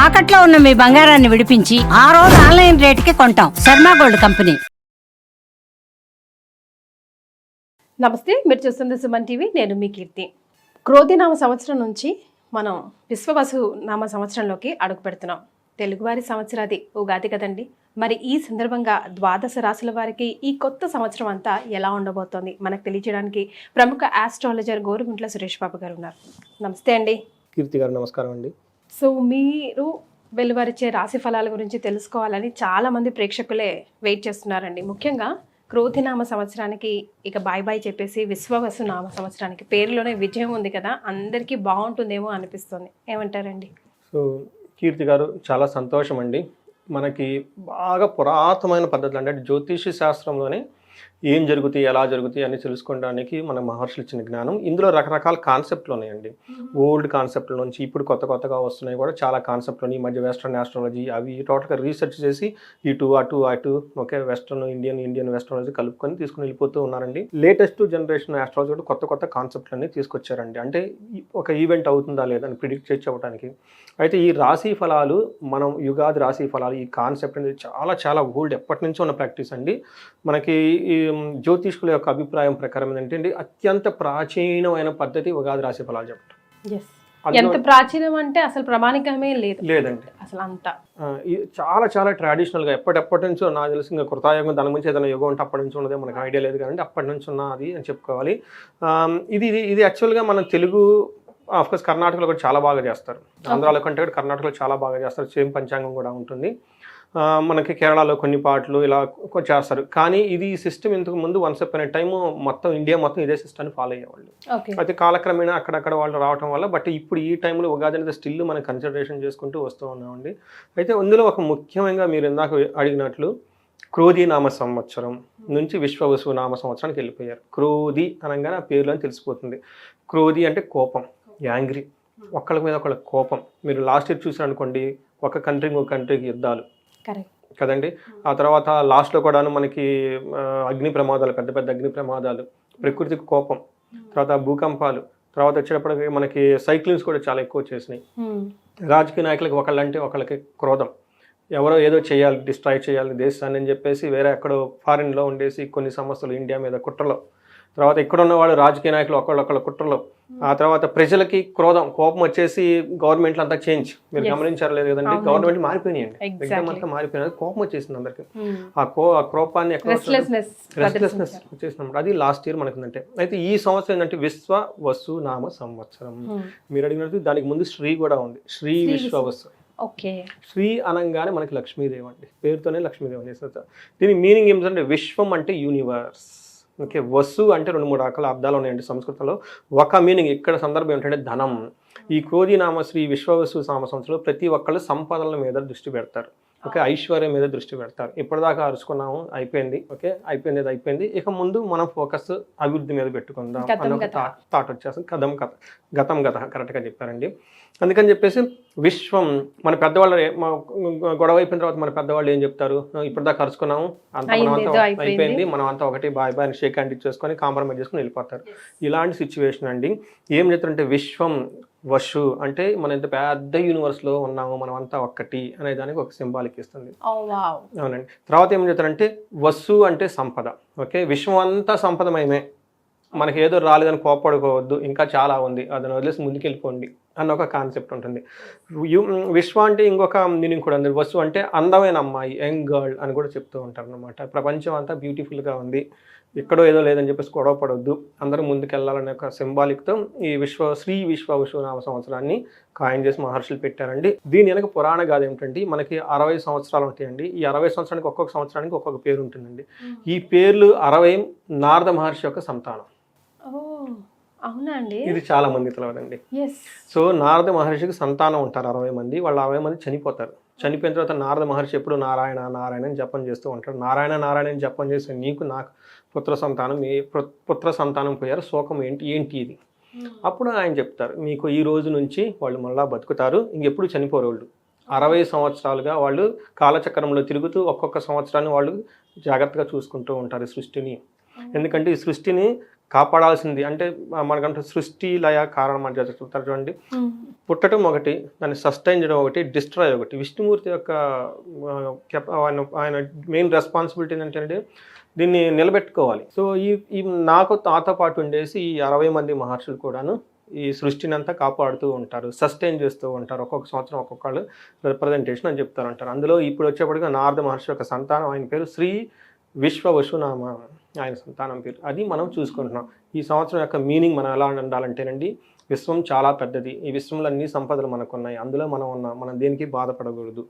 తాకట్లో ఉన్న మీ బంగారాన్ని విడిపించి ఆ రోజు ఆన్లైన్ రేటుకి కొంటాం. Sharma gold company. నమస్తే, మీరు చూస్తుంది సుమన్ టీవీ. నేను మీ కీర్తి. క్రోధినామ సంవత్సరం నుంచి మనం విశ్వవసు నామ సంవత్సరంలోకి అడుగు పెడుతున్నాం. తెలుగువారి సంవత్సరాది ఉగాది కదండి. మరి ఈ సందర్భంగా ద్వాదశ రాశుల వారికి ఈ కొత్త సంవత్సరం అంతా ఎలా ఉండబోతోంది మనకు తెలియజేయడానికి ప్రముఖ ఆస్ట్రాలజర్ గోరుగుంట్ల సురేష్ బాబు గారు ఉన్నారు. నమస్తే అండి. కీర్తి గారు నమస్కారం అండి. సో మీరు వెలువరిచే రాశి ఫలాల గురించి తెలుసుకోవాలని చాలామంది ప్రేక్షకులే వెయిట్ చేస్తున్నారండి. ముఖ్యంగా క్రోధినామ సంవత్సరానికి ఇక బాయ్ చెప్పేసి విశ్వవసు నామ సంవత్సరానికి పేరులోనే విజయం ఉంది కదా, అందరికీ బాగుంటుందేమో అనిపిస్తుంది. ఏమంటారండి? సో కీర్తి గారు చాలా సంతోషం అండి. మనకి బాగా పురాతనమైన పద్ధతులు అంటే జ్యోతిష శాస్త్రంలోనే ఏం జరుగుతాయి, ఎలా జరుగుతాయి అని తెలుసుకోవడానికి మన మహర్షులు ఇచ్చిన జ్ఞానం. ఇందులో రకరకాల కాన్సెప్ట్లు ఉన్నాయండి. ఓల్డ్ కాన్సెప్ట్ల నుంచి ఇప్పుడు కొత్తగా వస్తున్నాయి కూడా చాలా కాన్సెప్ట్లు. ఈ మధ్య వెస్ట్రన్ ఆస్ట్రాలజీ అవి టోటల్గా రీసెర్చ్ చేసి ఇటు అటు ఓకే వెస్ట్రన్ ఇండియన్ వెస్ట్రాలజీ కలుపుకొని తీసుకుని వెళ్ళిపోతూ ఉన్నారండి. లేటెస్ట్ జనరేషన్ ఆస్ట్రాలజీ కూడా కొత్త కాన్సెప్ట్లన్నీ తీసుకొచ్చారండి. అంటే ఒక ఈవెంట్ అవుతుందా లేదా అని ప్రిడిక్ట్ చేసి చెప్పడానికి. అయితే ఈ రాశి ఫలాలు, మనం యుగాది రాశి ఫలాలు, ఈ కాన్సెప్ట్ అనేది చాలా ఓల్డ్, ఎప్పటి నుంచో ఉన్న ప్రాక్టీస్ అండి. మనకి ఈ జ్యోతిష్కుల యొక్క అభిప్రాయం ప్రకారం ఏంటంటే అత్యంత ప్రాచీనమైన పద్ధతి ఉగాది రాశి ఫలాలు చెప్పడం. ఎంత ప్రాచీనం అంటే అసలు ప్రామాణికమే లేదండి అసలు అంతా. చాలా ట్రెడిషనల్గా ఎప్పటి నుంచో నాకు తెలిసి ఇంకా కృతాయుగం దాని గురించి ఏదైనా యుగం అంటే అప్పటి నుంచి ఉన్నదే మనకు ఐడియా లేదు కానీ అప్పటి నుంచి ఉన్నది అని చెప్పుకోవాలి. ఇది యాక్చువల్గా మన తెలుగు ఆఫ్కోర్స్ కర్ణాటకలో కూడా చాలా బాగా చేస్తారు. ఆంధ్రాలో కంటే కూడా కర్ణాటకలో చాలా బాగా చేస్తారు. సేమ్ పంచాంగం కూడా ఉంటుంది. మనకి కేరళలో కొన్ని పాటలు ఇలా చేస్తారు. కానీ ఇది సిస్టమ్ ఇంతకు ముందు వన్స్ అపాన్ ఎ టైమ్ మొత్తం ఇండియా మొత్తం ఇదే సిస్టమ్ని ఫాలో అయ్యేవాళ్ళు. అయితే కాలక్రమేణా అక్కడక్కడ వాళ్ళు రావడం వల్ల బట్ ఇప్పుడు ఈ టైంలో ఉగాది అనేది స్టిల్ మనం కన్సిడరేషన్ చేసుకుంటూ వస్తూ ఉన్నామండి. అయితే అందులో ఒక ముఖ్యంగా మీరు ఇందాక అడిగినట్లు క్రోధి నామ సంవత్సరం నుంచి విశ్వవసు నామ సంవత్సరానికి వెళ్ళిపోయారు. క్రోధి అనగానే ఆ పేరులో తెలిసిపోతుంది. క్రోధి అంటే కోపం, యాంగ్రీ, ఒకళ్ళ మీద ఒకళ్ళ కోపం. మీరు లాస్ట్ ఇయర్ చూసారు అనుకోండి, ఒక కంట్రీకి యుద్ధాలు కదండి. ఆ తర్వాత లాస్ట్లో కూడాను మనకి అగ్ని ప్రమాదాలు, పెద్ద అగ్ని ప్రమాదాలు, ప్రకృతికి కోపం, తర్వాత భూకంపాలు, తర్వాత వచ్చేటప్పటికి మనకి సైక్లిన్స్ కూడా చాలా ఎక్కువ వచ్చేసినాయి. రాజకీయ నాయకులకి ఒకళ్ళంటే ఒకళ్ళకి క్రోధం, ఎవరో ఏదో చేయాలి, డిస్ట్రాయ్ చేయాలి దేశాన్ని అని చెప్పేసి వేరే ఎక్కడో ఫారిన్లో ఉండేసి కొన్ని సమస్యలు ఇండియా మీద కుట్రలో, తర్వాత ఇక్కడ ఉన్న వాళ్ళు రాజకీయ నాయకులు ఒకళ్ళ కుట్రలో, ఆ తర్వాత ప్రజలకి కోపం వచ్చేసి గవర్నమెంట్లు అంతా చేంజ్. మీరు గమనించారు లేదు కదండి, గవర్నమెంట్ మారిపోయినాయండి, ఎగ్జామ్ అంతా మారిపోయినది, కోపం వచ్చేసింది అందరికి. ఆ కోపాన్ని రెస్ట్లెస్నెస్ వచ్చేసినప్పుడు అది లాస్ట్ ఇయర్ మనకి ఉందంటే. అయితే ఈ సంవత్సరం ఏంటంటే విశ్వవసు నామ సంవత్సరం. మీరు అడిగినట్టు దానికి ముందు శ్రీ కూడా ఉంది, శ్రీ విశ్వవసు. శ్రీ అనగానే మనకి లక్ష్మీదేవి అండి, పేరుతోనే లక్ష్మీదేవి అని. దీని మీనింగ్ ఏమిటంటే విశ్వం అంటే యూనివర్స్. ఓకే, వసు అంటే 2-3 రకాల అర్థాలు ఉన్నాయండి సంస్కృతంలో. ఒక మీనింగ్ ఇక్కడ సందర్భం ఏంటంటే ధనం. ఈ క్రోధినామ శ్రీ విశ్వవసు నామ సంవత్సరంలో ప్రతి ఒక్కళ్ళు సంపదల మీద దృష్టి పెడతారు. ఓకే, ఐశ్వర్యం మీద దృష్టి పెడతారు. ఇప్పటిదాకా అరుచుకున్నాము, అయిపోయింది. ఓకే, అయిపోయింది. ఇక ముందు మనం ఫోకస్ అభివృద్ధి మీద పెట్టుకుందాం అన్న ఒక థాట్ వచ్చేస్తుంది. గతం కరెక్ట్గా చెప్పారండి. అందుకని చెప్పేసి విశ్వం, మన పెద్దవాళ్ళు గొడవ అయిపోయిన తర్వాత మన పెద్దవాళ్ళు ఏం చెప్తారు, ఇప్పటిదాకా అరుచుకున్నాము, అయిపోయింది, మనం అంతా ఒకటి బాయ్ అని షేక్ హ్యాండ్ ఇచ్చేసుకొని కాంప్రమైజ్ చేసుకుని వెళ్ళిపోతారు. ఇలాంటి సిచ్యువేషన్ అండి. ఏం చెప్తారంటే విశ్వం వసు అంటే మనం ఇంత పెద్ద యూనివర్స్లో ఉన్నాము, మనం అంతా ఒక్కటి అనే దానికి ఒక సింబాలిక్ ఇస్తుంది. అవునండి. తర్వాత ఏం చెప్తారంటే వసు అంటే సంపద. ఓకే, విశ్వం అంతా సంపదమయమే, మనకి ఏదో రాలేదని కోపడుకోవద్దు, ఇంకా చాలా ఉంది, అదని వదిలేసి ముందుకెళ్ళిపోండి అన్న ఒక కాన్సెప్ట్ ఉంటుంది. విశ్వ అంటే ఇంకొక మీనింగ్ కూడా ఉంది. వసు అంటే అందమైన అమ్మాయి, యంగ్ గర్ల్ అని కూడా చెప్తూ ఉంటారు అనమాట. ప్రపంచం అంతా బ్యూటిఫుల్గా ఉంది, ఎక్కడో ఏదో లేదని చెప్పేసి గొడవ పడవద్దు, అందరూ ముందుకెళ్ళాలనే ఒక సింబాలిక్తో ఈ శ్రీ విశ్వవసు నామ సంవత్సరాన్ని కాయిన్ చేసి మహర్షులు పెట్టారండి. దీని వెనక పురాణ గాథ ఏమిటంటే మనకి 60 సంవత్సరాలు ఉంటాయండి. ఈ 60 సంవత్సరానికి ఒక్కొక్క సంవత్సరానికి ఒక్కొక్క పేరు ఉంటుందండి. ఈ పేర్లు 60 నారద మహర్షి యొక్క సంతానం. అవునా అండి? ఇది చాలా మంది తెలియదండి. సో నారద మహర్షికి సంతానం ఉంటారు 60 మంది. వాళ్ళు 60 మంది చనిపోతారు. చనిపోయిన తర్వాత నారద మహర్షి ఎప్పుడు నారాయణ అని జపం చేస్తూ ఉంటాడు. నారాయణ అని జపం చేస్తే నీకు నాకు పుత్ర సంతానం పోయారు, శోకం ఏంటి ఇది. అప్పుడు ఆయన చెప్తారు, మీకు ఈ రోజు నుంచి వాళ్ళు మళ్ళా బతుకుతారు, ఇంకెప్పుడు చనిపోరు వాళ్ళు. 60 సంవత్సరాలుగా వాళ్ళు కాలచక్రంలో తిరుగుతూ ఒక్కొక్క సంవత్సరాన్ని వాళ్ళు జాగ్రత్తగా చూసుకుంటూ ఉంటారు సృష్టిని. ఎందుకంటే ఈ సృష్టిని కాపాడాల్సింది అంటే మనకంటే సృష్టి లయ కారణం అని చెప్తారు చూడండి. పుట్టడం ఒకటి, దాన్ని సస్టైన్ చేయడం ఒకటి, డిస్ట్రాయ్ ఒకటి. విష్ణుమూర్తి యొక్క ఆయన మెయిన్ రెస్పాన్సిబిలిటీ ఏంటంటే దీన్ని నిలబెట్టుకోవాలి. సో ఈ నాతో పాటు ఉండేసి ఈ 60 మంది మహర్షులు కూడాను ఈ సృష్టిని అంతా కాపాడుతూ ఉంటారు, సస్టైన్ చేస్తూ ఉంటారు. ఒక్కొక్క సంవత్సరం ఒక్కొక్కళ్ళు రిప్రజెంటేషన్ అని చెప్తారు అంటారు. అందులో ఇప్పుడు వచ్చేప్పటికి నారద మహర్షి యొక్క సంతానం, ఆయన పేరు శ్రీ విశ్వవసునామ, ఆయన సంతానం పేరు. అది మనం చూసుకుంటున్నాం. ఈ సంవత్సరం యొక్క మీనింగ్ మనం ఎలా ఉండాలంటేనండి, విశ్వం చాలా పెద్దది, ఈ విశ్వంలో అన్ని సంపదలు మనకు ఉన్నాయి, అందులో మనం ఉన్నాం, మనం దేనికి బాధపడకూడదు,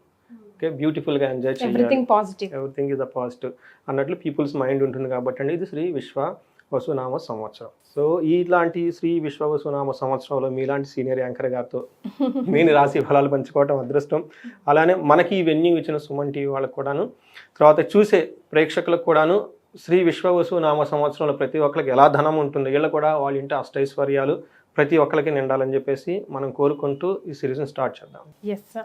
ఓకే, బ్యూటిఫుల్గా ఎంజాయ్ చేయాలి, ఎవ్రీథింగ్ ఇస్ అ పాజిటివ్ అన్నట్లు పీపుల్స్ మైండ్ ఉంటుంది. కాబట్టి అండి ఇది శ్రీ విశ్వవసునామ సంవత్సరం. సో ఇలాంటి శ్రీ విశ్వవసునామ సంవత్సరంలో మీలాంటి సీనియర్ యాంకర్ గారితో నేను రాశి ఫలాలు పంచుకోవడం అదృష్టం. అలానే మనకి ఈ వెన్యూ ఇచ్చిన సుమన్ టీవీ వాళ్ళకు కూడాను, తర్వాత చూసే ప్రేక్షకులకు కూడాను శ్రీ విశ్వవసునామ సంవత్సరంలో ప్రతి ఒక్కరికి ఎలా ధనం ఉంటుందో, వీళ్ళు కూడా వాళ్ళ ఇంటి అష్టైశ్వర్యాలు ప్రతి ఒక్కరికి నిండాలని చెప్పేసి మనం కోరుకుంటూ ఈ సిరీస్ని స్టార్ట్ చేద్దాం. ఎస్,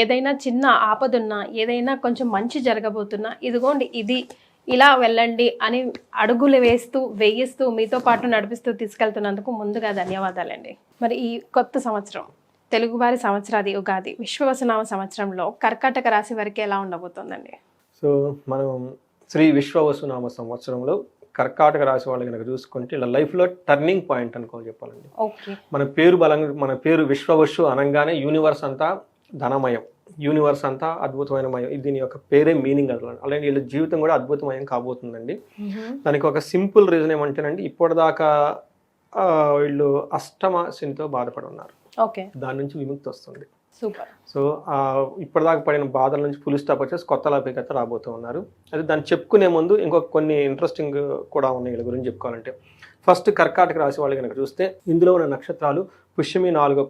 ఏదైనా చిన్న ఆపదున్నా, ఏదైనా కొంచెం మంచి జరగబోతున్నా, ఇదిగోండి ఇది ఇలా వెళ్ళండి అని అడుగులు వేయిస్తూ మీతో పాటు నడిపిస్తూ తీసుకెళ్తున్నందుకు ముందుగా ధన్యవాదాలండి. మరి ఈ కొత్త సంవత్సరం తెలుగువారి సంవత్సరాది ఉగాది విశ్వవసునామ సంవత్సరంలో కర్కాటక రాశి వారికి ఎలా ఉండబోతోందండి? సో మనం శ్రీ విశ్వవసునామ సంవత్సరంలో కర్కాటక రాశి వాళ్ళు కనుక చూసుకుంటే ఇలా లైఫ్లో టర్నింగ్ పాయింట్ అనుకోవాలి చెప్పాలండి. మన పేరు విశ్వవసు అనగానే యూనివర్స్ అంతా ధనమయం, యూనివర్స్ అంతా అద్భుతమైన మయం, దీని యొక్క పేరే మీనింగ్ అట్లా. అలాగే వీళ్ళ జీవితం కూడా అద్భుతమయం కాబోతుందండి. దానికి ఒక సింపుల్ రీజన్ ఏమంటేనండి, ఇప్పటిదాకా వీళ్ళు అష్టమ శనితో బాధపడి ఉన్నారు, దాని నుంచి విముక్తి వస్తుంది. సో ఇప్పటిదాకా పడిన బాధల నుంచి ఫుల్ స్టాప్ వచ్చేసి కొత్త లాభేకత రాబోతూ ఉన్నారు. అది దాన్ని చెప్పుకునే ముందు ఇంకొక కొన్ని ఇంట్రెస్టింగ్ కూడా ఉన్నాయి వీళ్ళ గురించి చెప్పుకోవాలంటే. ఫస్ట్ కర్కాటక రాశి వాళ్ళు కనుక చూస్తే ఇందులో ఉన్న నక్షత్రాలు పుష్యమి 4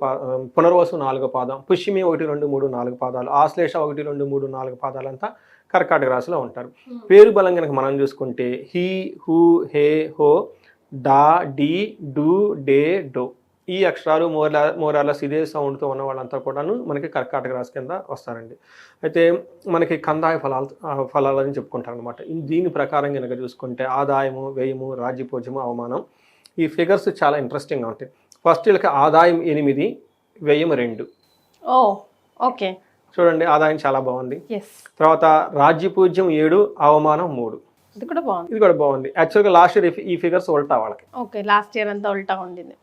పునర్వసు 4 పాదం, పుష్యమి 1, 2, 3, 4 పాదాలు, ఆశ్లేష 1, 2, 3, 4 పాదాలంతా కర్కాటక రాశిలో ఉంటారు. పేరు బలం కనుక మనం చూసుకుంటే హీ, హూ, హే, హో, డా, డి, డు, డే, డో, ఈ అక్షరాలు మోరాలస్ ఇదే సౌండ్తో ఉన్న వాళ్ళంతా కూడాను మనకి కర్కాటక రాశి కింద వస్తారండి. అయితే మనకి కందాయ ఫలాలు అని చెప్పుకుంటారు అనమాట. దీని ప్రకారం కనుక చూసుకుంటే ఆదాయము, వ్యయము, రాజ్యపూజ్యము, అవమానం, ఈ ఫిగర్స్ చాలా ఇంట్రెస్టింగ్గా ఉంటాయి. ఫస్ట్ వీళ్ళకి ఆదాయం 8, వ్యయం 2. ఓకే, చూడండి ఆదాయం చాలా బాగుంది. తర్వాత రాజ్యపూజ్యం 7, అవమానం 3. ఇది కూడా బాగుంది. యాక్చువల్గా లాస్ట్ ఇయర్ ఈ ఫిగర్స్ ఉల్టా వాళ్ళకి. లాస్ట్ ఇయర్ అంతా ఉల్టా ఉండింది.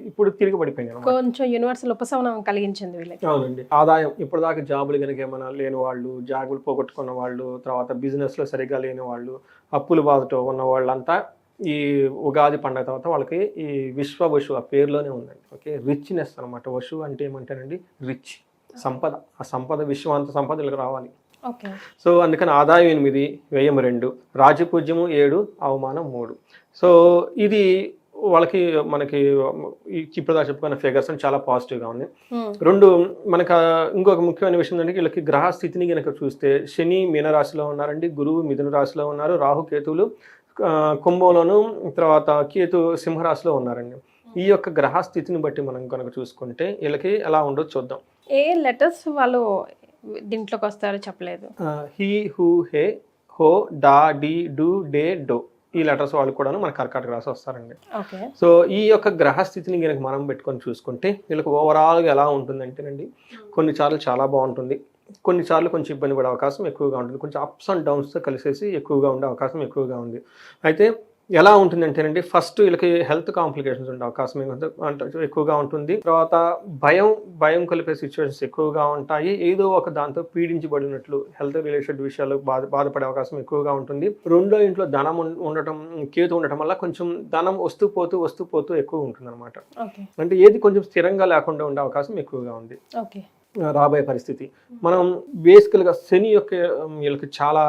ఇప్పుడు తిరిగి పడిపోయినాయి, కొంచెం యూనివర్సల్ ఉపశమనం కలిగించింది వీళ్ళకి. అవునండి. ఆదాయం ఇప్పటిదాకా జాబులు కనుక ఏమైనా లేని వాళ్ళు, జాబులు పోగొట్టుకున్న వాళ్ళు, తర్వాత బిజినెస్ లో సరిగ్గా లేని వాళ్ళు, అప్పుల బాధతో ఉన్న వాళ్ళంతా ఈ ఉగాది పండుగ తర్వాత వాళ్ళకి ఈ విశ్వవసు ఆ పేరులోనే ఉందండి. ఓకే, రిచ్నెస్ అనమాట. వసు అంటే ఏమంటారండి, రిచ్, సంపద. ఆ సంపద, విశ్వం అంత సంపద వీళ్ళకి రావాలి. సో అందుకని ఆదాయం 8, వ్యయం 2, రాజ్యపూజ్యము 7, అవమానం 3. సో ఇది వాళ్ళకి మనకి ఇప్పుడు చెప్పుకున్న ఫిగర్స్ అని చాలా పాజిటివ్గా ఉంది. 2 మనకు ఇంకొక ముఖ్యమైన విషయం ఏంటంటే వీళ్ళకి గ్రహ స్థితిని కనుక చూస్తే శని మీనరాశిలో ఉన్నారండి, గురువు మిథున రాశిలో ఉన్నారు, రాహు కేతువులు కుంభంలోను, తర్వాత కేతు సింహరాశిలో ఉన్నారండి. ఈ యొక్క గ్రహ స్థితిని బట్టి మనం కనుక చూసుకుంటే వీళ్ళకి ఎలా ఉండో చూద్దాం. ఏ లెటర్స్ వాళ్ళు దీంట్లోకి వస్తారో చెప్పలేదు. హీ, హూ, హే, హో, డా, డి, డు, డే, డో, ఈ లెటర్స్ వాళ్ళు కూడా మన కర్కాటక రాశి వస్తారండి. సో ఈ యొక్క గ్రహస్థితిని కనుక మనం పెట్టుకొని చూసుకుంటే వీళ్ళకి ఓవరాల్గా ఎలా ఉంటుందంటేనండి, కొన్నిసార్లు చాలా బాగుంటుంది, కొన్నిసార్లు కొంచెం ఇబ్బంది పడే అవకాశం ఎక్కువగా ఉంటుంది, కొంచెం అప్స్ అండ్ డౌన్స్తో కలిసేసి ఎక్కువగా ఉండే అవకాశం ఎక్కువగా ఉంది. అయితే ఎలా ఉంటుందంటేనండి, ఫస్ట్ వీళ్ళకి హెల్త్ కాంప్లికేషన్స్ ఉండే అవకాశం ఎక్కువగా ఉంటుంది. తర్వాత భయం కలిపే సిచ్యువేషన్స్ ఎక్కువగా ఉంటాయి. ఏదో ఒక దాంతో పీడించబడినట్లు హెల్త్ రిలేటెడ్ విషయాలు బాధపడే అవకాశం ఎక్కువగా ఉంటుంది. రెండో ఇంట్లో ధనం ఉండటం, కేతు ఉండటం వల్ల కొంచెం ధనం వస్తూ పోతూ ఎక్కువ ఉంటుంది అనమాట. అంటే ఏది కొంచెం స్థిరంగా లేకుండా ఉండే అవకాశం ఎక్కువగా ఉంది రాబోయే పరిస్థితి. మనం బేసికల్గా శని యొక్క వీళ్ళకి చాలా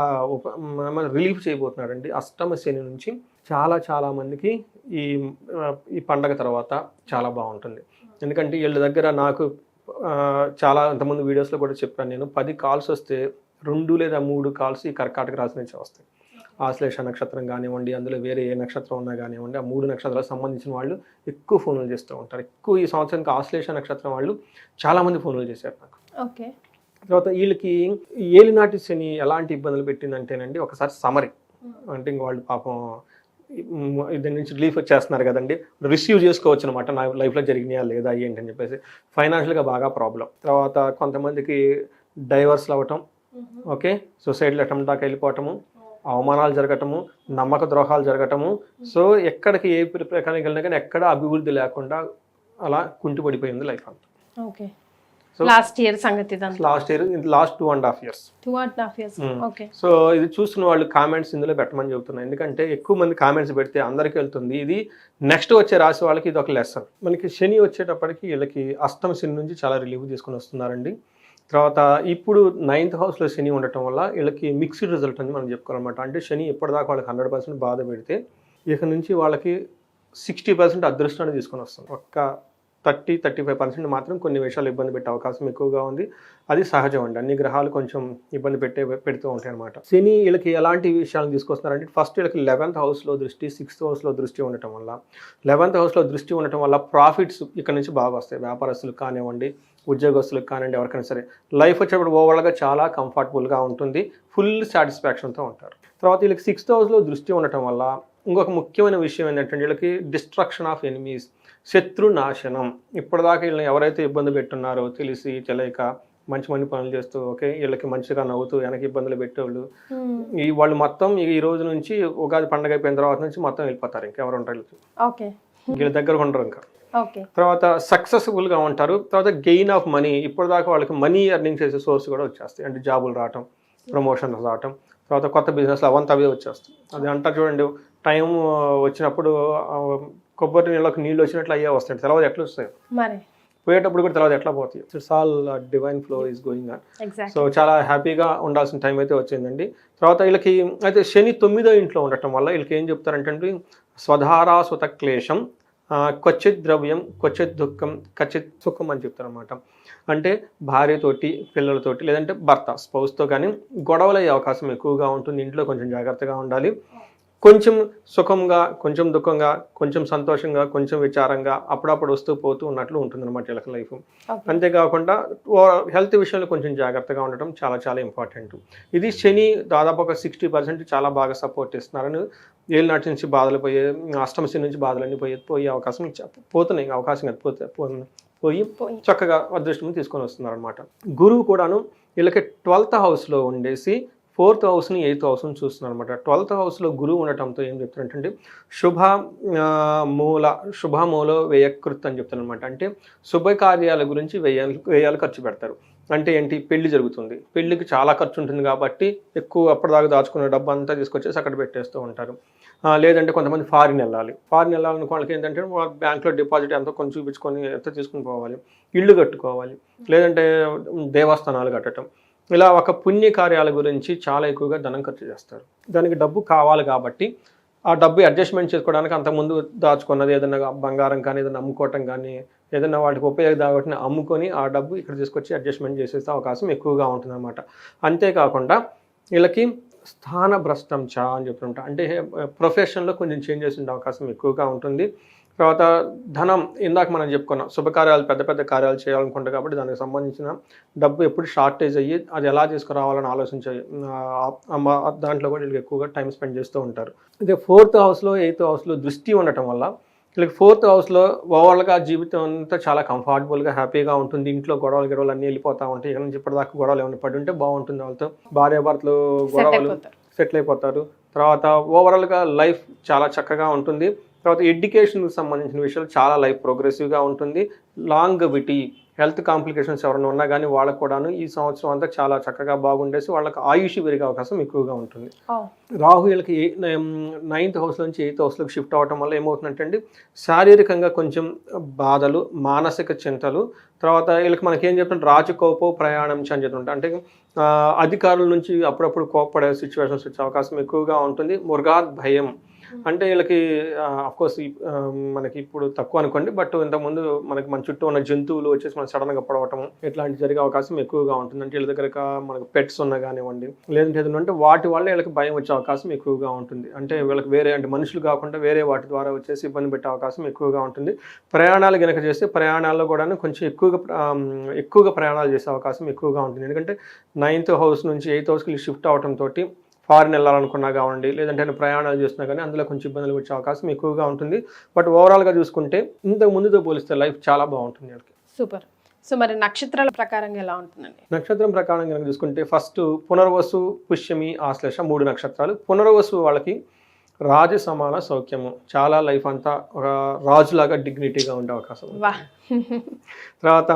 రిలీఫ్ చేయబోతున్నాడండి. అష్టమ శని నుంచి చాలా మందికి ఈ పండగ తర్వాత చాలా బాగుంటుంది. ఎందుకంటే వీళ్ళ దగ్గర నాకు చాలా ఇంతకుముందు వీడియోస్లో కూడా చెప్పాను నేను, 10 కాల్స్ వస్తే 2 లేదా 3 కాల్స్ ఈ కర్కాటక రాశి నుంచి వస్తాయి. ఆశ్లేష నక్షత్రం కానివ్వండి, అందులో వేరే ఏ నక్షత్రం ఉన్నా కానివ్వండి, ఆ 3 నక్షత్రాలకు సంబంధించిన వాళ్ళు ఎక్కువ ఫోన్లు చేస్తూ ఉంటారు. ఎక్కువ ఈ సంవత్సరానికి ఆశ్లేష నక్షత్రం వాళ్ళు చాలామంది ఫోన్లు చేశారు నాకు. తర్వాత వీళ్ళకి ఏలినాటి శని ఎలాంటి ఇబ్బందులు పెట్టిందంటేనండి, ఒకసారి సమరి అంటే ఇంక వాళ్ళు పాపం దీని నుంచి రిలీఫ్ వచ్చేస్తున్నారు కదండి, రిసీవ్ చేసుకోవచ్చు అనమాట, నా లైఫ్లో జరిగినాయా లేదా ఏంటని చెప్పేసి. ఫైనాన్షియల్గా బాగా ప్రాబ్లం. తర్వాత కొంతమందికి డైవర్స్లు అవ్వటం, ఓకే, సూసైడ్లు అటెంప్ట్ దాకా వెళ్ళిపోవటము, అవమానాలు జరగటము, నమ్మక ద్రోహాలు జరగటము. సో ఎక్కడికి ఏ ప్రకారం వెళ్ళినా కానీ ఎక్కడ అభివృద్ధి లేకుండా అలా కుంటిపడిపోయింది లైఫ్ అంతా. ఓకే. లాస్ట్ ఇయర్ సంగతి last 2.5 years. 2.5 years. Okay. So ఇది చూస్తున్న వాళ్ళు కామెంట్స్ ఇందులో పెట్టమని చెబుతున్నాను, ఎందుకంటే ఎక్కువ మంది కామెంట్స్ పెడితే అందరికీ వెళ్తుంది. ఇది నెక్స్ట్ వచ్చే రాశి వాళ్ళకి ఇది ఒక లెసన్. మనకి శని వచ్చేటప్పటికి వీళ్ళకి అష్టమ శని నుంచి చాలా రిలీఫ్ తీసుకుని వస్తున్నారండి. తర్వాత ఇప్పుడు 9th హౌస్లో శని ఉండటం వల్ల వీళ్ళకి మిక్స్డ్ రిజల్ట్ అని మనం చెప్పుకోవాలన్నమాట. అంటే శని ఎప్పటిదాకా వాళ్ళకి 100% బాధ పెడితే ఇక నుంచి వాళ్ళకి 60% అదృష్టాన్ని తీసుకొని వస్తుంది. ఒక్క 30-35% మాత్రం కొన్ని విషయాలు ఇబ్బంది పెట్టే అవకాశం ఎక్కువగా ఉంది. అది సహజం అండి, అన్ని గ్రహాలు కొంచెం ఇబ్బంది పెడుతూ ఉంటాయి అనమాట. శని వీళ్ళకి ఎలాంటి విషయాలను తీసుకొస్తున్నారంటే ఫస్ట్ వీళ్ళకి 11th హౌస్లో దృష్టి, 6th హౌస్లో దృష్టి ఉండటం వల్ల, 11th హౌస్లో దృష్టి ఉండటం వల్ల ప్రాఫిట్స్ ఇక్కడ నుంచి బాగా వస్తాయి. వ్యాపారస్తులకు కానివ్వండి, ఉద్యోగస్తులకు కానివ్వండి, ఎవరికైనా సరే లైఫ్ వచ్చేప్పుడు ఓవరాల్గా చాలా కంఫర్టబుల్గా ఉంటుంది, ఫుల్ సాటిస్ఫాక్షన్తో ఉంటారు. తర్వాత వీళ్ళకి 6th హౌస్లో దృష్టి ఉండటం వల్ల ఇంకొక ముఖ్యమైన విషయం ఏంటంటే వీళ్ళకి డిస్ట్రక్షన్ ఆఫ్ ఎనిమీస్, శత్రు నాశనం. ఇప్పటిదాకా వీళ్ళని ఎవరైతే ఇబ్బంది పెట్టున్నారో తెలిసి తెలియక మంచి మంచి పనులు చేస్తూ, ఓకే, వీళ్ళకి మంచిగా నవ్వుతూ వెనక ఇబ్బందులు పెట్టేవాళ్ళు, వాళ్ళు మొత్తం ఈ రోజు నుంచి ఉగాది పండుగ అయిపోయిన తర్వాత నుంచి మొత్తం వెళ్ళిపోతారు, ఇంకెవరు ఉంటారు వీళ్ళ దగ్గర ఉండరు ఇంకా. తర్వాత సక్సెస్ఫుల్గా ఉంటారు. తర్వాత గెయిన్ ఆఫ్ మనీ, ఇప్పటిదాకా వాళ్ళకి మనీ ఎర్నింగ్ చేసే సోర్స్ కూడా వచ్చేస్తాయి. అంటే జాబులు రావటం, ప్రమోషన్స్ రావటం, తర్వాత కొత్త బిజినెస్లు అవంతా అవే వచ్చేస్తాయి. అది అంటారు చూడండి, టైం వచ్చినప్పుడు కొబ్బరి నీళ్ళకి నీళ్ళు వచ్చినట్లు అయ్యే వస్తాయి, తర్వాత ఎట్లా వస్తాయి, పోయేటప్పుడు కూడా తర్వాత ఎట్లా పోతాయి. It's all divine flow is going on. So చాలా హ్యాపీగా ఉండాల్సిన టైం అయితే వచ్చిందండి. తర్వాత వీళ్ళకి అయితే శని 9వ ఇంట్లో ఉండటం వల్ల వీళ్ళకి ఏం చెప్తారంటే స్వధారా స్వత క్లేశం, క్వచిత్ ద్రవ్యం, క్వచిత్ దుఃఖం, క్వచిత్ సుఖం అని చెప్తారనమాట. అంటే భార్యతోటి, పిల్లలతోటి, లేదంటే భర్త స్పౌస్తో కానీ గొడవలు అయ్యే అవకాశం ఎక్కువగా ఉంటుంది. ఇంట్లో కొంచెం జాగ్రత్తగా ఉండాలి. కొంచెం సుఖంగా, కొంచెం దుఃఖంగా, కొంచెం సంతోషంగా, కొంచెం విచారంగా అప్పుడప్పుడు వస్తూ పోతూ ఉన్నట్లు ఉంటుంది అనమాట వీళ్ళకి లైఫ్. అంతేకాకుండా హెల్త్ విషయంలో కొంచెం జాగ్రత్తగా ఉండటం చాలా చాలా ఇంపార్టెంట్. ఇది శని దాదాపు ఒక 60% చాలా బాగా సపోర్ట్ ఇస్తున్నారని, ఏళ్ళనాటి నుంచి బాధలు పోయే, అష్టమ శని నుంచి బాధలన్నీ పోయే అవకాశం పోతున్నాయి, అవకాశం పోయి చక్కగా అదృష్టం తీసుకొని వస్తున్నారు అనమాట. గురువు కూడాను వీళ్ళకి 12th హౌస్లో ఉండేసి 4th హౌస్ని 8th హౌస్ని చూస్తున్నారు అనమాట. 12th హౌస్లో గురువు ఉండటంతో ఏం చెప్తారంటే శుభమూల వ్యయకృత్ అని చెప్తారు అనమాట. అంటే శుభకార్యాల గురించి వ్యయాలు ఖర్చు పెడతారు. అంటే ఏంటి, పెళ్లి జరుగుతుంది, పెళ్లికి చాలా ఖర్చు ఉంటుంది కాబట్టి ఎక్కువ అప్పటిదాకా దాచుకున్న డబ్బు అంతా తీసుకొచ్చేసి అక్కడ పెట్టేస్తూ ఉంటారు. లేదంటే కొంతమంది ఫారిన్ వెళ్ళాలనుకో వాళ్ళకి ఏంటంటే బ్యాంక్లో డిపాజిట్ ఎంతో కొంచెం చూపించుకొని ఎంత తీసుకుని పోవాలి, ఇళ్ళు కట్టుకోవాలి, లేదంటే దేవస్థానాలు కట్టడం, ఇలా ఒక పుణ్య కార్యాల గురించి చాలా ఎక్కువగా ధనం ఖర్చు చేస్తారు. దానికి డబ్బు కావాలి కాబట్టి ఆ డబ్బు అడ్జస్ట్మెంట్ చేసుకోవడానికి అంతకుముందు దాచుకున్నది ఏదైనా బంగారం కానీ, ఏదైనా అమ్ముకోవటం కానీ, ఏదైనా వాటికి ఉపయోగపడిన అమ్ముకొని ఆ డబ్బు ఇక్కడ తీసుకొచ్చి అడ్జస్ట్మెంట్ చేసేసే అవకాశం ఎక్కువగా ఉంటుందన్నమాట. అంతేకాకుండా వీళ్ళకి స్థాన భ్రష్టం అని చెప్తుంటా, అంటే ప్రొఫెషన్లో కొంచెం చేంజెస్ ఉండే అవకాశం ఎక్కువగా ఉంటుంది. తర్వాత ధనం, ఇందాక మనం చెప్పుకున్నాం, శుభకార్యాలు, పెద్ద పెద్ద కార్యాలు చేయాలనుకుంటాం కాబట్టి దానికి సంబంధించిన డబ్బు ఎప్పుడు షార్టేజ్ అయ్యి అది ఎలా తీసుకురావాలని ఆలోచించే దాంట్లో కూడా వీళ్ళకి ఎక్కువగా టైం స్పెండ్ చేస్తూ ఉంటారు. ఇదే 4th హౌస్లో 8th హౌస్లో దృష్టి ఉండటం వల్ల వీళ్ళకి 4th హౌస్లో ఓవరాల్గా జీవితం అంతా చాలా కంఫర్టబుల్గా, హ్యాపీగా ఉంటుంది. ఇంట్లో గొడవలు అన్నీ వెళ్ళిపోతూ ఉంటాయి. ఇక్కడ నుంచి ఇప్పటిదాకా గొడవలు ఏమైనా పడి ఉంటే బాగుంటుంది, వాళ్ళతో భార్యాభర్తలు గొడవలు సెటిల్ అయిపోతారు. తర్వాత ఓవరాల్గా లైఫ్ చాలా చక్కగా ఉంటుంది. తర్వాత ఎడ్యుకేషన్కి సంబంధించిన విషయాలు చాలా లైఫ్ ప్రోగ్రెసివ్గా ఉంటుంది. లాంగవిటీ, హెల్త్ కాంప్లికేషన్స్ ఎవరైనా ఉన్నా కానీ వాళ్ళకు కూడాను ఈ సంవత్సరం అంతా చాలా చక్కగా బాగుండేసి వాళ్ళకి ఆయుష్ పెరిగే అవకాశం ఎక్కువగా ఉంటుంది. రాహు వీళ్ళకి 9th హౌస్ నుంచి 8th హౌస్లోకి షిఫ్ట్ అవ్వటం వల్ల ఏమవుతుందంటే శారీరకంగా కొంచెం బాధలు, మానసిక చింతలు, తర్వాత వీళ్ళకి మనకి ఏం చెప్తుంటే రాజకోపో ప్రయాణం అని చెప్తుంటాం. అంటే అధికారుల నుంచి అప్పుడప్పుడు కోపపడే సిచ్యువేషన్స్ వచ్చే అవకాశం ఎక్కువగా ఉంటుంది. మృగాత్ భయం, అంటే వీళ్ళకి అఫ్కోర్స్ మనకి ఇప్పుడు తక్కువ అనుకోండి, బట్ ఇంతకుముందు మనకి మన చుట్టూ ఉన్న జంతువులు వచ్చేసి మనం సడన్గా పడవటం ఇట్లాంటి జరిగే అవకాశం ఎక్కువగా ఉంటుంది. అంటే వీళ్ళ దగ్గర మనకు పెట్స్ ఉన్నా కానివ్వండి, లేదంటే ఏదైనా అంటే వాటి వల్ల వీళ్ళకి భయం వచ్చే అవకాశం ఎక్కువగా ఉంటుంది. అంటే వీళ్ళకి వేరే, అంటే మనుషులు కాకుండా వేరే వాటి ద్వారా వచ్చేసి ఇబ్బంది పెట్టే అవకాశం ఎక్కువగా ఉంటుంది. ప్రయాణాలు కనుక చేస్తే ప్రయాణాల్లో కూడా కొంచెం ఎక్కువగా ప్రయాణాలు చేసే అవకాశం ఎక్కువగా ఉంటుంది. ఎందుకంటే 9th హౌస్ నుంచి 8th హౌస్కి షిఫ్ట్ అవడంతో ఫారిన్ వెళ్ళాలనుకున్నా కావండి, లేదంటే నేను ప్రయాణాలు చేస్తున్నా కానీ అందులో కొంచెం ఇబ్బందులు వచ్చే అవకాశం ఎక్కువగా ఉంటుంది. బట్ ఓవరాల్గా చూసుకుంటే ఇంతకు ముందుతో పోలిస్తే లైఫ్ చాలా బాగుంటుంది వాళ్ళకి. సూపర్. సో మరి నక్షత్రాల ప్రకారంగా ఎలా ఉంటుందండి? నక్షత్రం ప్రకారం కనుక చూసుకుంటే ఫస్ట్ పునర్వసు, పుష్యమి, ఆశ్లేష 3 నక్షత్రాలు. పునర్వసు వాళ్ళకి రాజు సమాన సౌఖ్యము, చాలా లైఫ్ అంతా ఒక రాజులాగా డిగ్నిటీగా ఉండే అవకాశం ఉంది. వా. తర్వాత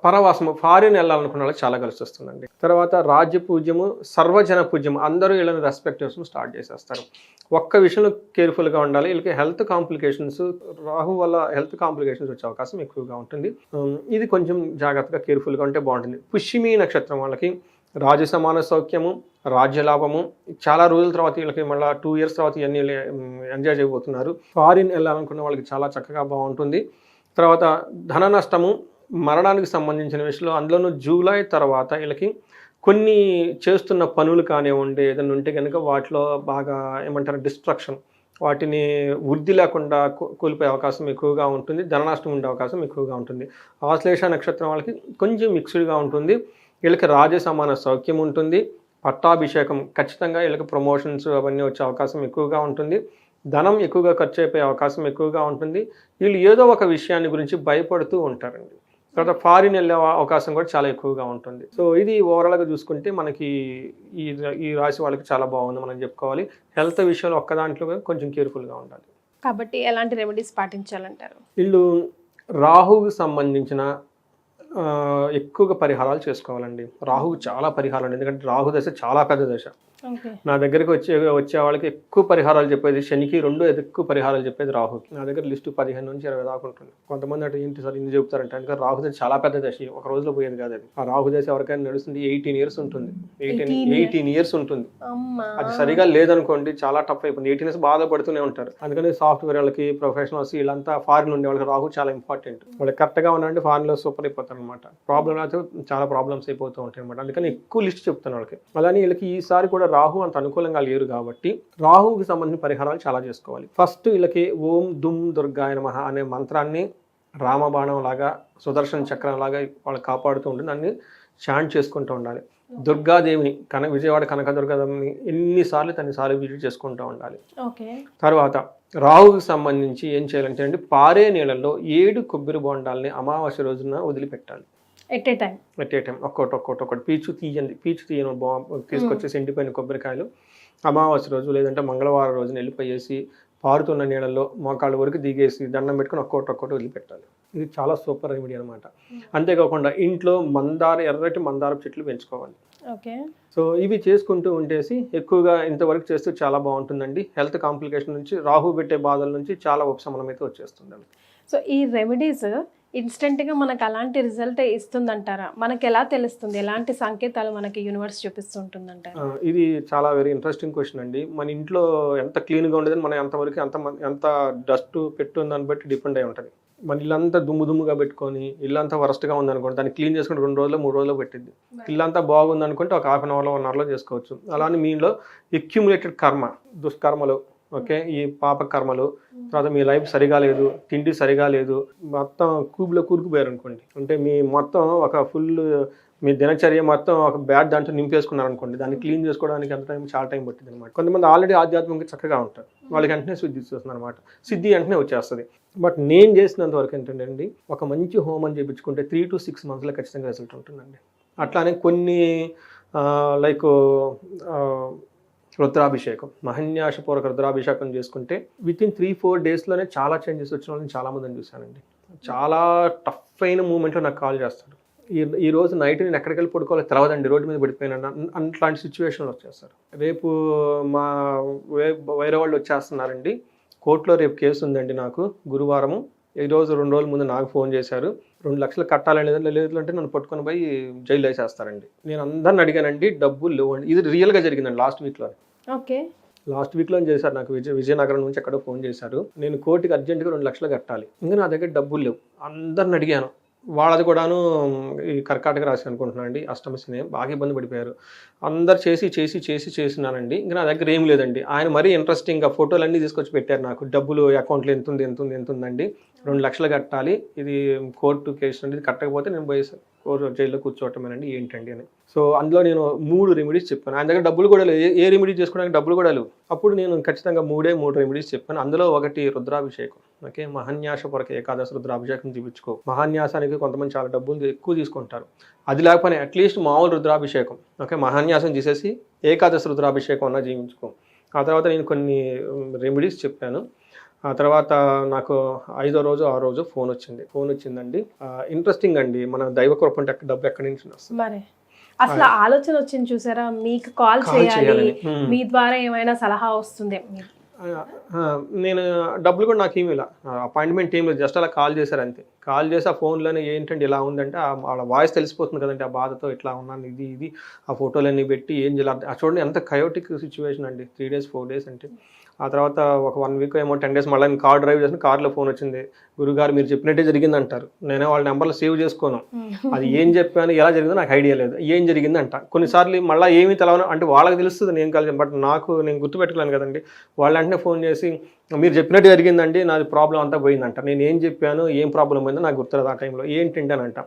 పరవాసము, ఫారిన్ వెళ్ళాలనుకున్న వాళ్ళకి చాలా కలిసి వస్తుందండి. తర్వాత రాజ్య పూజ్యము, సర్వజన పూజ్యము, అందరూ వీళ్ళని రెస్పెక్ట్ చేస్తూ స్టార్ట్ చేసేస్తారు. ఒక్క విషయంలో కేర్ఫుల్గా ఉండాలి, వీళ్ళకి హెల్త్ కాంప్లికేషన్స్, రాహు వల్ల హెల్త్ కాంప్లికేషన్స్ వచ్చే అవకాశం ఎక్కువగా ఉంటుంది. ఇది కొంచెం జాగ్రత్తగా కేర్ఫుల్గా ఉంటే బాగుంటుంది. పుష్యమి నక్షత్రం వాళ్ళకి రాజు సమాన సౌఖ్యము, రాజ్యలాభము, చాలా రోజుల తర్వాత వీళ్ళకి మళ్ళీ 2 years తర్వాత ఇవన్నీ ఎంజాయ్ చేయబోతున్నారు. ఫారిన్ వెళ్ళాలనుకున్న వాళ్ళకి చాలా చక్కగా బాగుంటుంది. తర్వాత ధన నష్టము, మరణానికి సంబంధించిన విషయంలో, అందులోనూ జూలై తర్వాత వీళ్ళకి కొన్ని చేస్తున్న పనులు కానివ్వండి ఏదైనా ఉంటే కనుక వాటిలో బాగా ఏమంటారు డిస్ట్రక్షన్, వాటిని వృద్ధి లేకుండా కోల్పోయే అవకాశం ఎక్కువగా ఉంటుంది. ధన నష్టం ఉండే అవకాశం ఎక్కువగా ఉంటుంది. ఆశ్లేష నక్షత్రం వాళ్ళకి కొంచెం మిక్స్డ్గా ఉంటుంది. వీళ్ళకి రాజ సమాన సౌఖ్యం ఉంటుంది. పట్టాభిషేకం ఖచ్చితంగా వీళ్ళకి ప్రమోషన్స్ అవన్నీ వచ్చే అవకాశం ఎక్కువగా ఉంటుంది. ధనం ఎక్కువగా ఖర్చు అయిపోయే అవకాశం ఎక్కువగా ఉంటుంది. వీళ్ళు ఏదో ఒక విషయాన్ని గురించి భయపడుతూ ఉంటారండి. తర్వాత ఫారిన్ వెళ్ళే అవకాశం కూడా చాలా ఎక్కువగా ఉంటుంది. సో ఇది ఓవరాల్గా చూసుకుంటే మనకి ఈ రాశి వాళ్ళకి చాలా బాగుంది మనం చెప్పుకోవాలి. హెల్త్ విషయంలో ఒక్క దాంట్లో కొంచెం కేర్ఫుల్గా ఉండాలి. కాబట్టి ఎలాంటి రెమెడీస్ పాటించాలంటారు? వీళ్ళు రాహువుకి సంబంధించిన ఎక్కువగా పరిహారాలు చేసుకోవాలండి. రాహువు చాలా పరిహారాలు, ఎందుకంటే రాహు దశ చాలా పెద్ద దశ. నా దగ్గరికి వచ్చే వాళ్ళకి ఎక్కువ పరిహారాలు చెప్పేది శనికి, 2 ఎక్కువ పరిహారాలు చెప్పేది రాహుకి. నా దగ్గర లిస్టు 15 నుంచి 20 దాకా ఉంటుంది. కొంతమంది అంటే ఏంటి సార్ ఇన్ని చెప్తారంటే, అందుకని రాహు దశ చాలా పెద్ద దశ, ఒక రోజులో పోయేది కాదు అది. ఆ రాహు దశ ఎవరికైనా నడుస్తుంది 18 years ఉంటుంది. 18 years ఉంటుంది. అది సరిగా లేదనుకోండి చాలా టఫ్ అయిపోయింది. 18 years బాధపడుతూనే ఉంటారు. అందుకని సాఫ్ట్వేర్ వాళ్ళకి, ప్రొఫెషనల్స్, వీళ్ళంతా ఫారిన్ ఉండే వాళ్ళకి రాహు చాలా ఇంపార్టెంట్. వాళ్ళకి కరెక్ట్గా ఉన్నారంటే ఫారిన్లో సూపర్ అయిపోతారు అనమాట. ప్రాబ్లం అయితే చాలా ప్రాబ్లమ్స్ అయిపోతూ ఉంటాయి అనమాట. అందుకని ఎక్కువ లిస్ట్ చెప్తాను వాళ్ళకి. అలానే వీళ్ళకి ఈసారి కూడా రాహు అంత అనుకూలంగా లేరు కాబట్టి రాహువుకి సంబంధించిన పరిహారాలు చాలా చేసుకోవాలి. ఫస్ట్ వీళ్ళకి ఓం దుమ్ దుర్గాయ నమః అనే మంత్రాన్ని రామబాణం లాగా, సుదర్శన చక్రం లాగా వాళ్ళు కాపాడుతూ ఉంటుంది. దాన్ని చాంట్ చేసుకుంటూ ఉండాలి. దుర్గాదేవిని విజయవాడ కనకదుర్గాదేవిని ఎన్నిసార్లు విజిట్ చేసుకుంటూ ఉండాలి. తర్వాత రాహువుకి సంబంధించి ఏం చేయాలంటే పారే నీళ్ళల్లో 7 కొబ్బరి బొండాలని అమావాస్య రోజున వదిలిపెట్టాలి. ఎట్ ఏ టైం ఒక్కొక్కటి పీచు తీయని తీసుకొచ్చేసి ఎండిపోయిన కొబ్బరికాయలు అమావాస్య రోజు లేదంటే మంగళవారం రోజున వెళ్ళిపోయేసి పారుతున్న నీళ్ళల్లో మోకాళ్ళ వరకు దిగేసి దండం పెట్టుకుని ఒక్కొక్కటి వదిలిపెట్టాలి. ఇది చాలా సూపర్ రెమెడీ అనమాట. అంతేకాకుండా ఇంట్లో ఎర్రటి మందార చెట్లు పెంచుకోవాలి. సో ఇవి చేసుకుంటూ ఉండేసి ఎక్కువగా ఇంతవరకు చేస్తూ చాలా బాగుంటుందండి. హెల్త్ కాంప్లికేషన్ నుంచి, రాహు పెట్టే బాధల నుంచి చాలా ఉపశమనం అయితే వచ్చేస్తుందండి. సో ఈ రెమెడీస్ ఇన్స్టెంట్గా మనకు అలాంటి రిజల్ట్ ఇస్తుందంటారా? మనకి ఎలా తెలుస్తుంది? ఎలాంటి సంకేతాలు మనకి యూనివర్స్ చూపిస్తుంటుందంటారా? ఇది చాలా వెరీ ఇంట్రెస్టింగ్ క్వశ్చన్ అండి. మన ఇంట్లో ఎంత క్లీన్గా ఉండేదని మనం ఎంతవరకు ఎంత డస్ట్ పెట్టుందని బట్టి డిపెండ్ అయి ఉంటుంది. మన ఇల్లంతా దుమ్ముగా పెట్టుకొని ఇల్లంతా వరస్ట్గా ఉందనుకోండి, దాన్ని క్లీన్ చేసుకుని 2 రోజులు 3 రోజులు పెట్టింది. ఇల్లంతా బాగుంది అనుకుంటే ఒక 1/2 hour 1 hourలో చేసుకోవచ్చు. అలానే మీలో అక్యుములేటెడ్ దుష్కర్మలు, ఓకే, ఈ పాప కర్మలు, తర్వాత మీ లైఫ్ సరిగా లేదు, తిండి సరిగా లేదు, మొత్తం కూబులో కూరుకుపోయారు అనుకోండి, అంటే మీ మొత్తం ఒక ఫుల్ మీ దినచర్య మొత్తం ఒక బ్యాడ్ దాంట్లో నింపేసుకున్నారు అనుకోండి, దాన్ని క్లీన్ చేసుకోవడానికి చాలా టైం పట్టింది అనమాట. కొంతమంది ఆల్రెడీ ఆధ్యాత్మికంగా చక్కగా ఉంటారు, వాళ్ళకి వెంటనే సిద్ధి ఇస్తుంది అనమాట. సిద్ధి వెంటనే వచ్చేస్తుంది. బట్ నేను చేసినంత వరకు ఏంటంటే ఒక మంచి హోమం చేయించుకుంటే 3 to 6 monthsలో ఖచ్చితంగా రిజల్ట్ ఉంటుందండి. అట్లానే కొన్ని లైక్ రుద్రాభిషేకం, మహన్యాసపూర్వక రుద్రాభిషేకం చేసుకుంటే వితిన్ 3-4 daysలోనే చాలా చేంజెస్ వచ్చిన వాళ్ళని చాలామందిని చూశానండి. చాలా టఫ్ అయిన మూమెంట్లో నాకు కాల్ చేస్తాడు, ఈ రోజు నైట్ నేను ఎక్కడికి వెళ్ళి పడుకోవాలో తెలవదండి, రోడ్డు మీద పడిపోయినా, అట్లాంటి సిచ్యువేషన్లు వచ్చేస్తారు. రేపు మా వేరే వాళ్ళు వచ్చేస్తున్నారండి, కోర్టులో రేపు కేసు ఉందండి నాకు గురువారము, ఈరోజు 2 రోజుల ముందు నాకు ఫోన్ చేశారు, 2 లక్షలు కట్టాలని లేదంటే నన్ను పట్టుకొని పోయి జైలు వేసేస్తారండి. నేను అందరిని అడిగానండి, డబ్బులు లేవండి. ఇది రియల్గా జరిగిందండి లాస్ట్ వీక్లో. లాస్ట్ వీక్లో చేశారు నాకు, విజయనగరం నుంచి ఎక్కడో ఫోన్ చేశారు, నేను కోర్టుకి అర్జెంటుగా 2 లక్షలు కట్టాలి, ఇంకా నా దగ్గర డబ్బులు లేవు. అందరిని అడిగాను, వాళ్ళది కూడాను ఈ కర్కాటక రాశి అనుకుంటున్నాను అండి, అష్టమ శని, బాగా ఇబ్బంది పడిపోయారు. అందరు చేసినానండి. ఇంకా నా దగ్గర ఏం లేదండి. ఆయన మరీ ఇంట్రెస్టింగ్గా ఫోటోలన్నీ తీసుకొచ్చి పెట్టారు నాకు. డబ్బులు అకౌంట్లో ఎంత ఉందండి, 2 లక్షలు కట్టాలి, ఇది కోర్టు కేసు అండి, ఇది కట్టకపోతే నేను పోయి జైల్లో కూర్చోవటమేనండి, ఏంటండి అని. సో అందులో నేను 3 రెమెడీస్ చెప్పాను. ఆయన దగ్గర డబ్బులు కూడా లేవు, ఏ రెమెడీ చేసుకోవడానికి డబ్బులు కూడా లేవు. అప్పుడు నేను ఖచ్చితంగా 3 రెమెడీస్ చెప్పాను. అందులో ఒకటి రుద్రాభిషేకం. ఓకే, మహాన్యాస కొరకు ఏకాదశి రుద్రాభిషేకం చూపించుకో. మహాన్యాసానికి కొంతమంది చాలా డబ్బులు ఎక్కువ తీసుకుంటారు, అది లేకపోతే అట్లీస్ట్ మామూలు రుద్రాభిషేకం, ఓకే, మహాన్యాసం చేసేసి ఏకాదశి రుద్రాభిషేకం అన్నా జీవించుకో. ఆ తర్వాత నేను కొన్ని రెమెడీస్ చెప్పాను. ఆ తర్వాత నాకు 5వ రోజు 6వ రోజు ఫోన్ వచ్చిందండి. ఇంట్రెస్టింగ్ అండి, మన దైవ కృప అంటే డబ్బు ఎక్కడి నుంచి వస్తుంది. మరి అసలు ఆలోచన వచ్చింది చూసారా, మీకు కాల్ చేయాలి, మీ ద్వారా ఏమైనా సలహా వస్తుంది. నేను డబ్బులు కూడా నాకు ఏమి ఇలా అపాయింట్మెంట్ ఏం లేదు, జస్ట్ అలా కాల్ చేశారు అంతే. కాల్ చేసి ఆ ఫోన్లోనే ఏంటంటే ఇలా ఉందంటే వాళ్ళ వాయిస్ తెలిసిపోతుంది కదండి, ఆ బాధతో ఇట్లా ఉన్నాను, ఇది ఆ ఫోటోలన్నీ పెట్టి ఏం చేయాలి. చూడండి ఎంత కయోటిక్ సిచ్యువేషన్ అండి, 3 days 4 days అంటే. ఆ తర్వాత ఒక 1 week ఏమో 10 days మళ్ళీ నేను కార్ డ్రైవ్ చేసిన, కార్లో ఫోన్ వచ్చింది, గురుగారు మీరు చెప్పినట్టే జరిగింది అంటారు. నేనే వాళ్ళ నెంబర్లు సేవ్ చేసుకోను, అది ఏం చెప్పాను ఎలా జరిగిందో నాకు ఐడియా లేదు, ఏం జరిగింది అంట. కొన్నిసార్లు మళ్ళీ ఏమీ తెలవను అంటే వాళ్ళకి తెలుస్తుంది నేను కలిసి, బట్ నేను గుర్తుపెట్టుకోలేను కదండి. వాళ్ళు వెంటనే ఫోన్ చేసి మీరు చెప్పినట్టు జరిగిందండి, నాది ప్రాబ్లం అంతా పోయిందంట. నేను ఏం చెప్పాను, ఏం ప్రాబ్లం పోయిందో నాకు గుర్తులేదు ఆ టైంలో. ఏంటంటే అంట,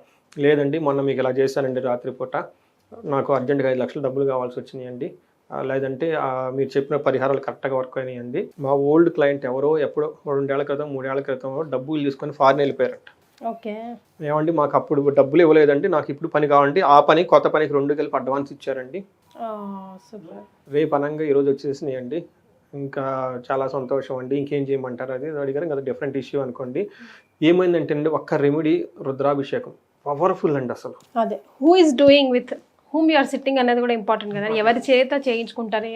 లేదండి మొన్న మీకు ఇలా చేశానండి రాత్రిపూట, నాకు అర్జెంటుగా 5 లక్షలు డబ్బులు కావాల్సి వచ్చినాయండి, లేదంటే మీరు చెప్పిన పరిహారాలు కరెక్ట్గా వర్క్ అయినాయండి. మా ఓల్డ్ క్లయింట్ ఎవరో ఎప్పుడో 2 ఏళ్ల క్రితం 3 ఏళ్ల క్రితం డబ్బులు తీసుకొని ఫారిన్ వెళ్ళిపోయారంట. ఓకే, ఏమండి మాకు అప్పుడు డబ్బులు ఇవ్వలేదండి, నాకు ఇప్పుడు పని కావాలండి, ఆ పని కొత్త పనికి 2 కలిపి అడ్వాన్స్ ఇచ్చారండి, రేపు అనంగా ఈరోజు వచ్చేసినాయండి, ఇంకా చాలా సంతోషం అండి, ఇంకేం చేయమంటారు అది అడిగారు. ఇంకా డిఫరెంట్ ఇష్యూ అనుకోండి. ఏమైందంటే అండి, ఒక్క రెమెడీ రుద్రాభిషేకం పవర్ఫుల్ అండి అసలు. అదే who is doing with whom you are sitting అనేది కూడా ఇంపార్టెంట్ కదా, ఎవరి చేత చేయించుకుంటారు,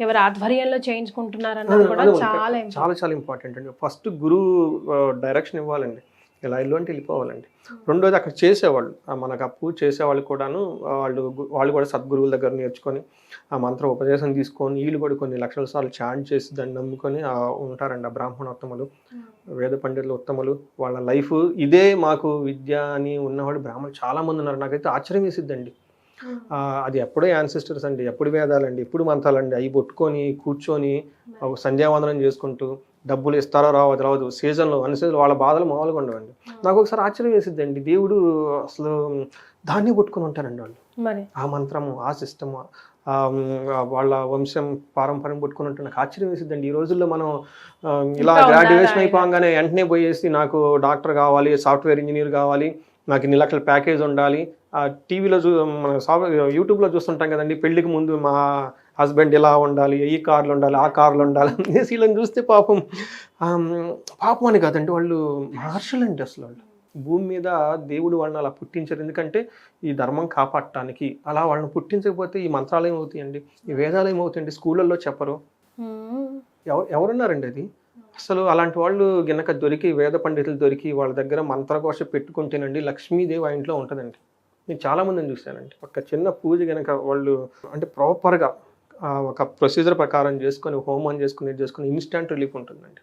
ఎవరి ఆధ్వర్యంలో చేయించుకుంటున్నారు అన్నది కూడా చాలా ఇంపార్టెంట్ అండి. ఫస్ట్ గురువు డైరెక్షన్ ఇవ్వాలండి, ఇలా ఇల్లు అంటే వెళ్ళిపోవాలండి. రెండోది అక్కడ చేసేవాళ్ళు, మనకు ఆ పూజ చేసేవాళ్ళు కూడాను వాళ్ళు కూడా సద్గురువుల దగ్గర నేర్చుకొని ఆ మంత్ర ఉపదేశం తీసుకొని వీళ్ళు కూడా కొన్ని లక్షల సార్లు చాంట్ చేసి దాన్ని నమ్ముకొని ఉంటారండి ఆ బ్రాహ్మణోత్తములు, వేద పండితులు ఉత్తములు. వాళ్ళ లైఫ్ ఇదే. మాకు విద్య అని ఉన్నవాళ్ళు బ్రాహ్మణులు చాలా మంది ఉన్నారు. నాకైతే ఆశ్చర్యం వేసిద్దండి. అది ఎప్పుడో యాన్సిస్టర్స్ అండి, ఎప్పుడు వేదాలండి, ఎప్పుడు మంత్రాలండి, అవి పట్టుకొని కూర్చొని సంధ్యావందనం చేసుకుంటూ డబ్బులు ఇస్తారో రావద్దు సీజన్లో అన్ని సీజన్లో వాళ్ళ బాధలు మామూలుగా ఉండవండి. నాకు ఒకసారి ఆశ్చర్యం వేసిద్దండి, దేవుడు అసలు దాన్ని పట్టుకొని ఉంటారండి వాళ్ళు, ఆ మంత్రము, ఆ సిస్టము, వాళ్ళ వంశం పారంపర్యం పట్టుకొని ఉంటే నాకు ఆశ్చర్యం వేసిద్దండి. ఈ రోజుల్లో మనం ఇలా గ్రాడ్యుయేషన్ అయిపోగానే వెంటనే పోయేసి నాకు డాక్టర్ కావాలి, సాఫ్ట్వేర్ ఇంజనీర్ కావాలి, నాకు 2 లక్షల ప్యాకేజ్ ఉండాలి, టీవీలో మన యూట్యూబ్లో చూస్తుంటాం కదండి, పెళ్లికి ముందు మా హస్బెండ్ ఇలా ఉండాలి, ఈ కార్లు ఉండాలి, ఆ కార్లు ఉండాలి అనేసి వీళ్ళని చూస్తే పాపం అని కాదండి, వాళ్ళు మహర్షులు అండి అసలు. వాళ్ళు భూమి మీద దేవుడు వాళ్ళని అలా పుట్టించారు, ఎందుకంటే ఈ ధర్మం కాపాడటానికి. అలా వాళ్ళని పుట్టించకపోతే ఈ మంత్రాలు ఏమవుతాయండి, ఈ వేదాలు ఏమవుతాయండి, స్కూళ్ళల్లో చెప్పరు. ఎవరున్నారండి అది అసలు. అలాంటి వాళ్ళు గినక దొరికి, వేద పండితులు దొరికి వాళ్ళ దగ్గర మంత్రకోశ పెట్టుకుంటేనండి లక్ష్మీదేవి ఆ ఇంట్లో ఉంటుందండి. నేను చాలామందిని చూశానండి. ఒక చిన్న పూజ కనుక వాళ్ళు అంటే ప్రాపర్గా ఒక ప్రొసీజర్ ప్రకారం చేసుకొని, హోమం చేసుకుని ఇన్స్టెంట్ రిలీఫ్ ఉంటుందండి.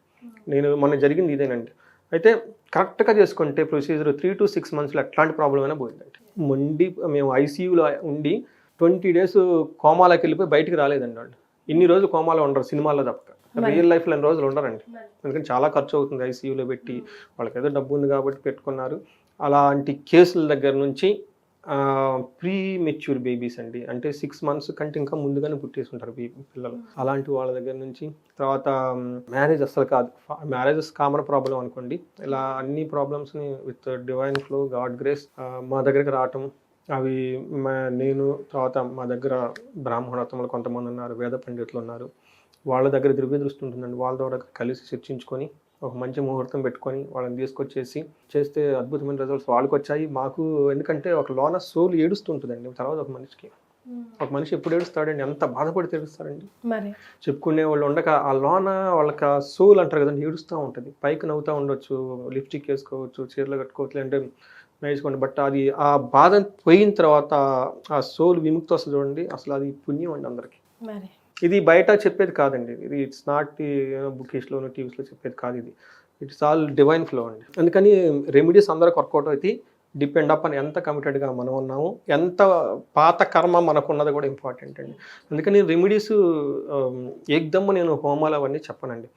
మొన్న జరిగింది ఇదేనండి. అయితే కరెక్ట్గా చేసుకుంటే ప్రొసీజర్ 3 to 6 monthsలో ఎట్లాంటి ప్రాబ్లం అయినా పోయిందండి. మేము ఐసీయూలో ఉండి 20 days కోమాలోకి వెళ్ళిపోయి బయటికి రాలేదండి వాళ్ళు. ఇన్ని రోజులు కోమాలో ఉండరు సినిమాల్లో తప్ప, రియల్ లైఫ్లో 2 రోజులు ఉండరండి. ఎందుకంటే చాలా ఖర్చు అవుతుంది ఐసీయూలో పెట్టి, వాళ్ళకి ఏదో డబ్బు ఉంది కాబట్టి పెట్టుకున్నారు. అలాంటి కేసుల దగ్గర నుంచి ప్రీ మెచ్యూర్ బేబీస్ అండి, అంటే 6 months కంటే ఇంకా ముందుగానే పుట్టేసుకుంటారు పిల్లలు, అలాంటి వాళ్ళ దగ్గర నుంచి. తర్వాత మ్యారేజ్ అస్సలు కాదు, మ్యారేజెస్ కామన్ ప్రాబ్లం అనుకోండి. ఇలా అన్ని ప్రాబ్లమ్స్ని with divine flow, God grace మా దగ్గరికి రావటం. అవి నేను తర్వాత మా దగ్గర బ్రాహ్మణోత్తములు కొంతమంది ఉన్నారు, వేద పండితులు ఉన్నారు, వాళ్ళ దగ్గర దివ్య దృష్టి ఉంటుందండి. వాళ్ళ ద్వారా కలిసి చర్చించుకొని ఒక మంచి ముహూర్తం పెట్టుకొని వాళ్ళని తీసుకొచ్చేసి చేస్తే అద్భుతమైన రిజల్ట్స్ వాళ్ళకి వచ్చాయి, మాకు. ఎందుకంటే ఒక లోన సోల్ ఏడుస్తుంటుందండి. తర్వాత ఒక మనిషి ఎప్పుడు ఏడుస్తాడండి, ఎంత బాధపడితే ఏడుస్తారండి. చెప్పుకునే వాళ్ళు ఉండక ఆ లోన వాళ్ళకి ఆ సోల్ అంటారు కదండి, ఏడుస్తూ ఉంటుంది. పైకి నవ్వుతూ ఉండొచ్చు, లిప్స్టిక్ వేసుకోవచ్చు, చీరలు కట్టుకోవచ్చు, అంటే వేసుకోండి, బట్ అది ఆ బాధ పోయిన తర్వాత ఆ సోల్ విముక్తి వస్తుంది చూడండి, అసలు అది పుణ్యం అండి అందరికీ. ఇది బయట చెప్పేది కాదండి, ఇది ఇట్స్ నాట్ బుకిష్లోను టీవీస్లో చెప్పేది కాదు, ఇది ఇట్స్ ఆల్ డివైన్ ఫ్లో అండి. అందుకని రెమెడీస్ అందరికి వర్కౌట్ అవుతాయి. డిపెండ్ అప్ అని ఎంత కమిటెడ్గా మనం ఉన్నాము, ఎంత పాత కర్మ మనకున్నది కూడా ఇంపార్టెంట్ అండి. అందుకని రెమెడీస్ ఏకదమ్ము నేను హోమాలు అవన్నీ చెప్పనండి.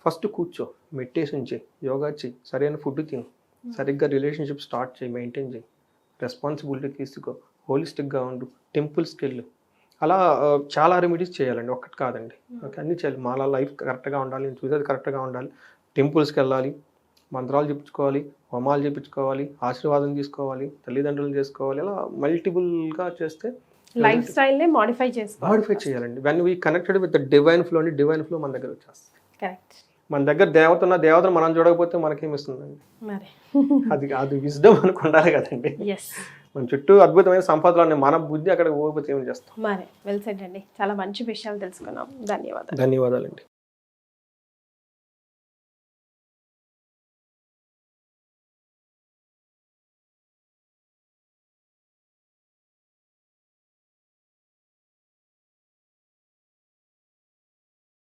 ఫస్ట్ కూర్చో, మెడిటేషన్ చేయి, యోగా చేయి, సరైన ఫుడ్ తిను, సరిగ్గా రిలేషన్షిప్ స్టార్ట్ చేయి, మెయింటైన్ చేయి, రెస్పాన్సిబిలిటీ తీసుకో, హోలిస్టిక్గా ఉండు, టెంపుల్స్కి వెళ్ళు. అలా చాలా రెమెడీస్ చేయాలండి, ఒక్కటి కాదండి. ఓకే, అన్నీ చేయాలి. మాలా లైఫ్ కరెక్ట్గా ఉండాలి, నేను చూసేది కరెక్ట్గా ఉండాలి, టెంపుల్స్కి వెళ్ళాలి, మంత్రాలు చెప్పించుకోవాలి, హోమాలు చేయించుకోవాలి, ఆశీర్వాదం తీసుకోవాలి, తల్లిదండ్రులు చేసుకోవాలి. ఇలా మల్టిపుల్గా చేస్తే లైఫ్ స్టైల్నే మాడిఫై చేసుకోవాలి. మాడిఫై చేయాలండి. When we connected with the divine flow అండి, డివైన్ ఫ్లో మన దగ్గర వచ్చేస్తుంది. కరెక్ట్. మన దగ్గర దేవత ఉన్న దేవతను మనం చూడకపోతే మనకేమిస్తుందండి? మరి అది విజ్డమ్ మనకు ఉండాలి కదండి. ఎస్, మన చుట్టూ అద్భుతమైన సంపదలు ఉన్నాయి, మన బుద్ధి అక్కడ పోకపోతే ఏం చేస్తాం? మరి వెల్ సెడ్ అండి. చాలా మంచి విషయాలు తెలుసుకున్నాం. ధన్యవాదాలు. ధన్యవాదాలండి.